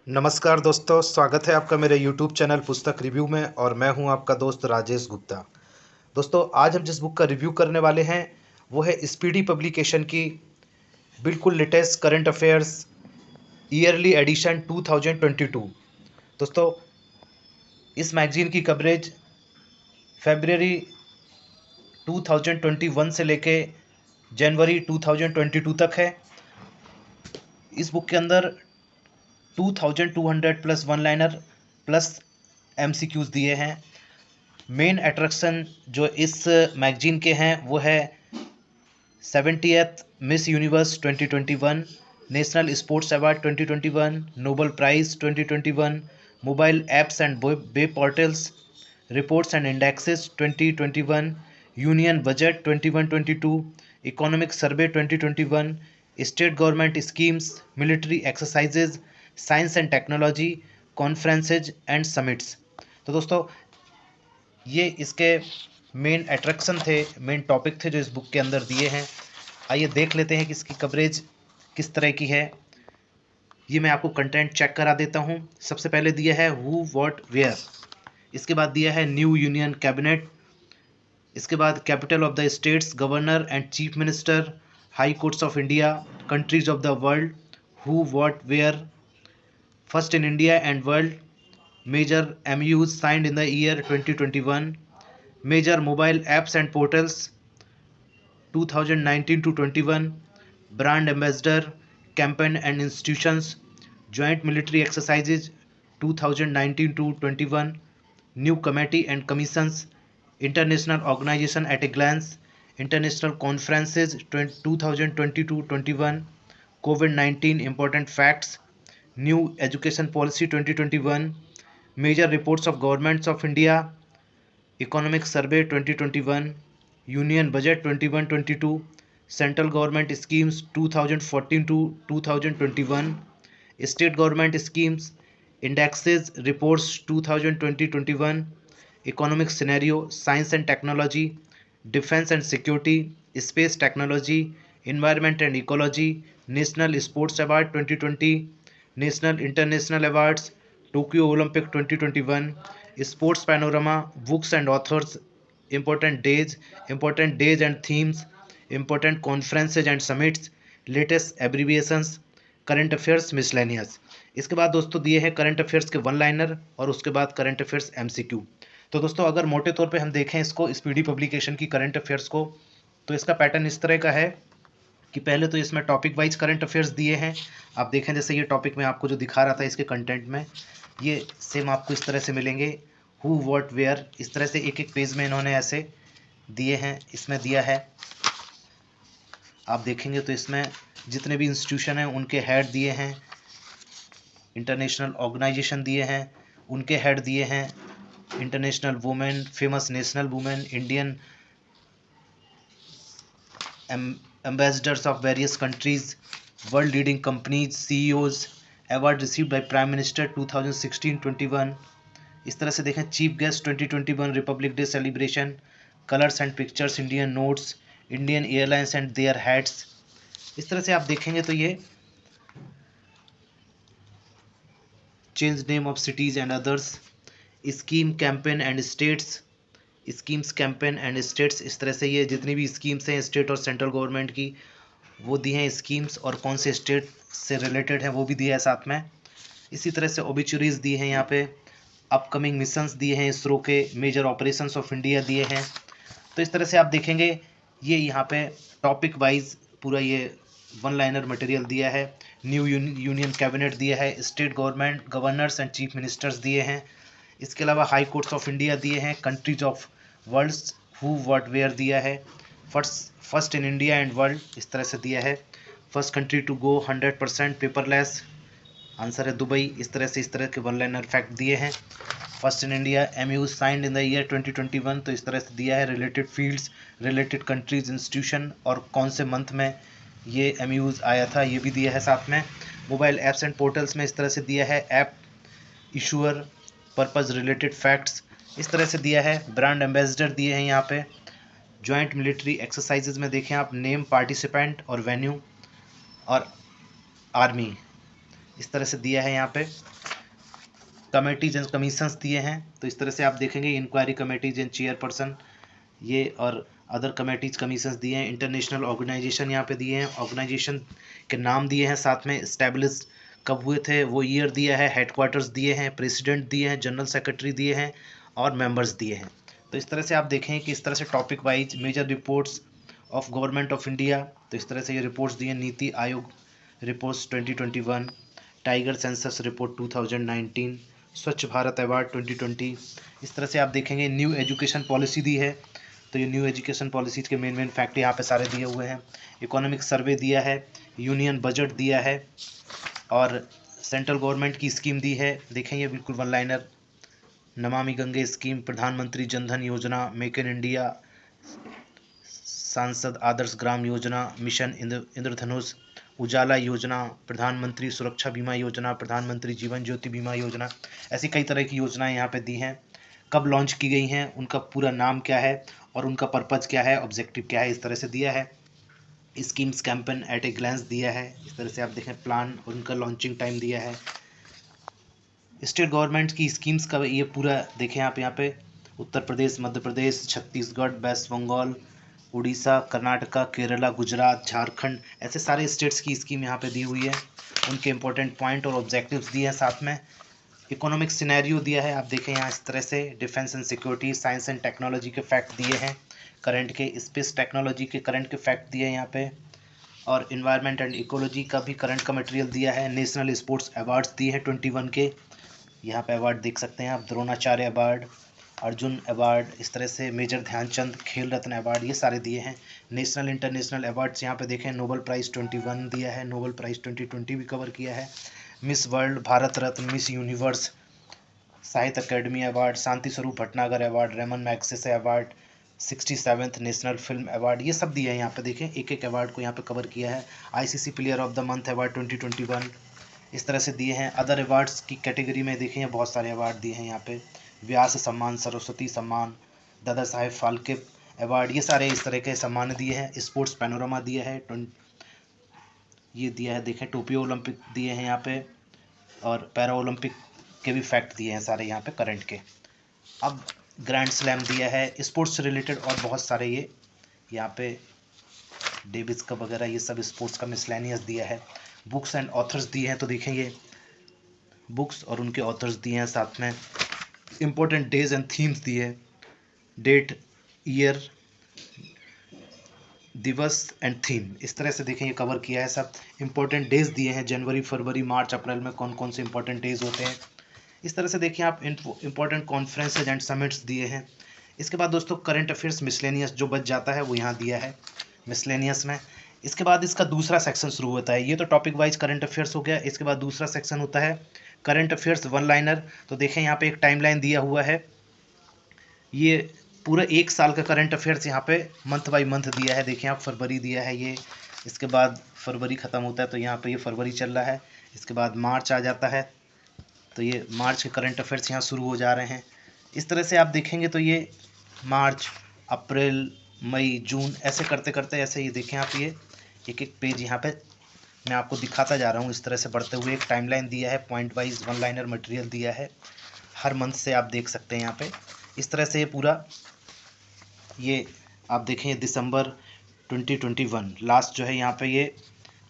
नमस्कार दोस्तों, स्वागत है आपका मेरे YouTube चैनल पुस्तक रिव्यू में और मैं हूं आपका दोस्त राजेश गुप्ता। दोस्तों, आज हम जिस बुक का रिव्यू करने वाले हैं वो है स्पीडी पब्लिकेशन की बिल्कुल latest current affairs yearly edition 2022। दोस्तों, इस मैगजीन की कवरेज फरवरी 2021 से लेके जनवरी 2022 तक है। इस बुक के अंदर 2200 plus one liner plus MCQs दिए हैं। मेन अट्रैक्शन जो इस मैगजीन के हैं वो है 70th miss universe 2021, national sports award 2021, Nobel prize 2021, mobile apps and web portals reports and indexes 2021, union budget 21-22, economic survey 2021, state government schemes, military exercises, science and technology, conferences and summits. तो दोस्तों, ये इसके main attraction थे, main topic थे जो इस book के अंदर दिए हैं। आइए देख लेते हैं कि इसकी कवरेज किस तरह की है। ये मैं आपको कंटेंट चेक करा देता हूँ। सबसे पहले दिया है हु व्हाट वेयर, इसके बाद दिया है न्यू यूनियन कैबिनेट, इसके बाद capital of the states, governor and chief minister, high courts of India, countries of the world, who what where, first in India and world, major MUs signed in the year 2021, major mobile apps and portals 2019 to 21, brand ambassador, campaign and institutions, joint military exercises 2019 to 21, new committee and commissions, international organization at a glance, international conferences 2020 to 21, COVID-19 important facts, new education policy 2021, major reports of governments of India, economic survey 2021, union budget 21-22, central government schemes 2014 to 2021, state government schemes, indexes reports 2020-21, economic scenario, science and technology, defense and security, space technology, environment and ecology, national sports award 2020, national international awards, Tokyo Olympic 2021, Sports Panorama, Books and Authors, Important days and themes, Important conferences and summits, Latest abbreviations, Current Affairs Miscellaneous। इसके बाद दोस्तों दिए हैं current affairs के one liner और उसके बाद current affairs MCQ। तो दोस्तों, अगर मोटे तौर पे हम देखें इसको, स्पीडी पब्लिकेशन की करंट अफेयर्स को, तो इसका पैटर्न इस तरह का है कि पहले तो इसमें टॉपिक वाइज करंट अफेयर्स दिए हैं। आप देखें जैसे ये टॉपिक में आपको जो दिखा रहा था इसके कंटेंट में, ये सेम आपको इस तरह से मिलेंगे, हु व्हाट वेयर, इस तरह से एक एक पेज में इन्होंने ऐसे दिए हैं। इसमें दिया है, आप देखेंगे तो इसमें जितने भी इंस्टीट्यूशन हैं उनके हेड दिए हैं, इंटरनेशनल ऑर्गेनाइजेशन दिए हैं उनके हेड दिए हैं, international women, famous national women, Indian ambassadors of various countries, world leading companies, CEOs, award received by Prime Minister 2016-21। इस तरह से देखें, chief guest 2021 Republic day celebration, colours and pictures, Indian notes, Indian airlines and their heads. इस तरह से आप देखेंगे तो ये change name of cities and others, scheme campaign and states, schemes campaign and states. इस तरह से ये जितनी भी स्कीम्स हैं स्टेट और सेंट्रल गवर्नमेंट की वो दी हैं स्कीम्स, और कौन से स्टेट से रिलेटेड है वो भी दिया है साथ में। इसी तरह से ओबिचुरीज दिए हैं यहाँ पे, अपकमिंग मिशंस दिए हैं इसरो के, मेजर ऑपरेशंस ऑफ इंडिया दिए हैं। तो इस तरह से आप देखेंगे ये यहाँ पे टॉपिक वाइज पूरा ये वन लाइनर मटेरियल दिया है। न्यू यूनियन कैबिनेट दिया है, state government governors and chief ministers दिए हैं, इसके अलावा हाई कोर्ट्स ऑफ इंडिया दिए हैं, countries of worlds, who what where दिया है, first in India and world, इस तरह से दिया है, first country to go 100% paperless, answer है दुबई। इस तरह के वन लाइनर फैक्ट दिए हैं। First in India MU signed in the year 2021, तो इस तरह से दिया है, related fields, related countries, institution और कौन से मंथ में ये MUs आया था ये भी दिया है साथ में। मोबाइल ऐप्स एंड पोर्टल्स में इस तरह से दिया है, app issuer, purpose, related facts, इस तरह से दिया है। ब्रांड एम्बेसडर दिए हैं यहाँ पे। जॉइंट मिलिट्री एक्सरसाइजेज में देखें आप, नेम, पार्टिसिपेंट और वेन्यू और आर्मी। इस तरह से दिया है यहाँ पे। कमेटीज एंड कमीशंस दिए हैं, तो इस तरह से आप देखेंगे इंक्वायरी कमेटीज एंड चेयरपर्सन ये, और अदर कमेटीज कमीशंस दिए हैं। इंटरनेशनल ऑर्गेनाइजेशन यहाँ पे दिए हैं, ऑर्गेनाइजेशन के नाम दिए हैं, साथ में इस्टेब्लिश कब हुए थे वो ईयर दिया है, हेडक्वार्टर्स दिए हैं, प्रेसिडेंट दिए हैं, जनरल सेक्रेटरी दिए हैं और मेंबर्स दिए हैं। तो इस तरह से आप देखें कि इस तरह से topic wise major reports of government of India, तो इस तरह से ये रिपोर्ट्स दिए। NITI Aayog reports 2021, tiger census report 2019, स्वच्छ भारत अवार्ड 2020। इस तरह से आप देखेंगे न्यू एजुकेशन पॉलिसी दी है, तो ये न्यू एजुकेशन पॉलिसीज के मेन फैक्ट यहाँ पे सारे दिए हुए हैं। इकोनॉमिक सर्वे दिया है, यूनियन बजट दिया है और सेंट्रल गवर्नमेंट की स्कीम दी है। देखें ये बिल्कुल one liner, Namami Gange scheme, प्रधानमंत्री जनधन योजना, मेक इन इंडिया, सांसद आदर्श ग्राम योजना, मिशन इंद्रधनुष, उजाला योजना, प्रधानमंत्री सुरक्षा बीमा योजना, प्रधानमंत्री जीवन ज्योति बीमा योजना, ऐसी कई तरह की योजनाएं यहाँ पे दी हैं। कब लॉन्च की गई हैं, उनका पूरा नाम क्या है और उनका पर्पज़ क्या है, ऑब्जेक्टिव क्या है, इस तरह से दिया है। Schemes campaign at a glance दिया है, इस तरह से आप देखें प्लान और उनका लॉन्चिंग टाइम दिया है। स्टेट गवर्नमेंट की स्कीम्स का ये पूरा देखें आप यहाँ पे, उत्तर प्रदेश, मध्य प्रदेश, छत्तीसगढ़, वेस्ट बंगाल, उड़ीसा, कर्नाटका, केरला, गुजरात, झारखंड, ऐसे सारे स्टेट्स की स्कीम यहाँ पे दी हुई है। उनके इंपॉर्टेंट पॉइंट और ऑब्जेक्टिव्स दिए हैं, साथ में इकोनॉमिक सिनेरियो दिया है। आप देखें यहाँ इस तरह से defence and security, science and technology के फैक्ट दिए हैं, करंट के स्पेस टेक्नोलॉजी के करंट के फैक्ट दिए हैं यहाँ पे, और इन्वायरमेंट एंड इकोलॉजी का भी करंट का मटेरियल दिया है। नेशनल स्पोर्ट्स अवार्ड्स दिए हैं 21 के, यहाँ पे अवार्ड देख सकते हैं आप, द्रोणाचार्य अवार्ड, अर्जुन अवार्ड, इस तरह से मेजर ध्यानचंद खेल रत्न अवार्ड, ये सारे दिए हैं। नेशनल इंटरनेशनल अवार्ड्स यहाँ पे देखें, नोबेल प्राइज़ 21 दिया है, नोबेल प्राइज़ 2020 भी कवर किया है, miss world, Bharat Ratna, miss universe, Sahitya Akademi award, Shanti Swarup Bhatnagar award, Ramon Magsaysay award, 67th national film award, ये सब दिए हैं यहाँ पे देखें, एक एक अवार्ड को यहाँ पे कवर किया है। ICC player of the month award 2021 इस तरह से दिए हैं। अदर अवार्ड्स की कैटेगरी में देखें बहुत सारे अवार्ड दिए हैं यहाँ पे, व्यास सम्मान, सरस्वती सम्मान, दादा साहेब फाल्के अवार्ड, ये सारे इस तरह के सम्मान दिए हैं। स्पोर्ट्स पैनोरमा दिया है, ये दिया है देखें, टोक्यो ओलंपिक दिए हैं यहाँ पे, और पैरा ओलंपिक के भी फैक्ट दिए हैं सारे यहाँ पे करंट के। अब ग्रैंड स्लैम दिया है, स्पोर्ट्स से रिलेटेड और बहुत सारे ये यहाँ पे डेविस कप वगैरह, ये सब स्पोर्ट्स का मिसलेनियस दिया है। बुक्स एंड ऑथर्स दिए हैं, तो देखें ये बुक्स और उनके ऑथर्स दिए हैं, साथ में इम्पोर्टेंट डेज एंड थीम्स दिए हैं, डेट, ईयर, दिवस एंड थीम, इस तरह से देखें ये कवर किया है सब। इम्पोर्टेंट डेज दिए हैं, जनवरी, फरवरी, मार्च, अप्रैल में कौन कौन से इंपॉर्टेंट डेज होते हैं, इस तरह से देखिए आप। इंपॉर्टेंट कॉन्फ्रेंसेज एंड समिट्स दिए हैं। इसके बाद दोस्तों करंट अफेयर्स मिसलेनियस जो बच जाता है वो यहाँ दिया है मिसलेनियस में। इसके बाद इसका दूसरा सेक्शन शुरू होता है, ये तो टॉपिक वाइज करंट अफेयर्स हो गया। इसके बाद दूसरा सेक्शन होता है करंट अफेयर्स वन लाइनर। तो देखें यहाँ पे एक टाइमलाइन दिया हुआ है, ये पूरा एक साल का करंट अफेयर्स यहाँ पे मंथ बाय मंथ दिया है। देखिए आप फरवरी दिया है ये, इसके बाद फरवरी ख़त्म होता है तो यहाँ पे ये फरवरी चल रहा है, इसके बाद मार्च आ जाता है तो ये मार्च के करंट अफेयर्स यहाँ शुरू हो जा रहे हैं। इस तरह से आप देखेंगे तो ये मार्च, अप्रैल, मई, जून, ऐसे करते करते ऐसे ये देखें आप, ये एक एक पेज यहाँ पे मैं आपको दिखाता जा रहा हूँ। इस तरह से बढ़ते हुए एक टाइमलाइन दिया है, point wise one liner material दिया है, हर मंथ से आप देख सकते हैं यहाँ पे। इस तरह से ये पूरा ये आप देखें दिसंबर 2021 लास्ट जो है यहाँ पे ये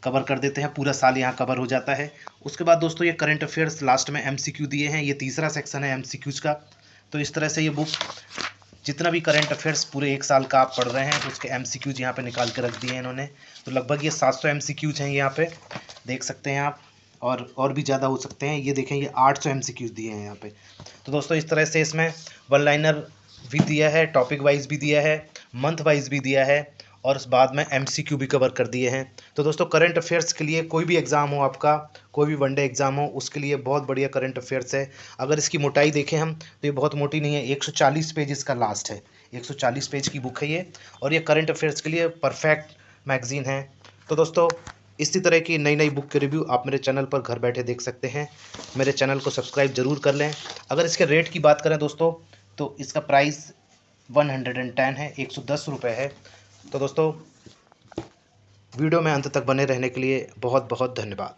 कवर कर देते हैं, पूरा साल यहाँ कवर हो जाता है। उसके बाद दोस्तों ये करंट अफेयर्स लास्ट में एमसीक्यू दिए हैं, ये तीसरा सेक्शन है एमसीक्यूज़ का। तो इस तरह से ये बुक जितना भी करंट अफेयर्स पूरे एक साल का आप पढ़ रहे हैं उसके एमसीक्यूज़ यहाँ पे निकाल के रख दिए हैं इन्होंने। तो लगभग ये 700 एमसीक्यूज़ हैं यहाँ पे, देख सकते हैं आप, और भी ज़्यादा हो सकते हैं। ये देखें ये 800 एमसीक्यूज़ दिए हैं यहाँ पे। तो दोस्तों इस तरह से इसमें वन लाइनर भी दिया है, टॉपिक वाइज भी दिया है, मंथ वाइज भी दिया है, और उस बाद में एमसीक्यू भी कवर कर दिए हैं। तो दोस्तों करंट अफेयर्स के लिए कोई भी एग्ज़ाम हो आपका, कोई भी वनडे एग्ज़ाम हो, उसके लिए बहुत बढ़िया करंट अफेयर्स है। अगर इसकी मोटाई देखें हम तो ये बहुत मोटी नहीं है, 140 पेज इसका लास्ट है, 140 पेज की बुक है ये, और ये करंट अफेयर्स के लिए परफेक्ट मैगज़ीन है। तो दोस्तों इसी तरह की नई नई बुक के रिव्यू आप मेरे चैनल पर घर बैठे देख सकते हैं। मेरे चैनल को सब्सक्राइब ज़रूर कर लें। अगर इसके रेट की बात करें दोस्तों तो इसका प्राइस 110 है, 110 रुपये है। तो दोस्तों वीडियो में अंत तक बने रहने के लिए बहुत बहुत धन्यवाद।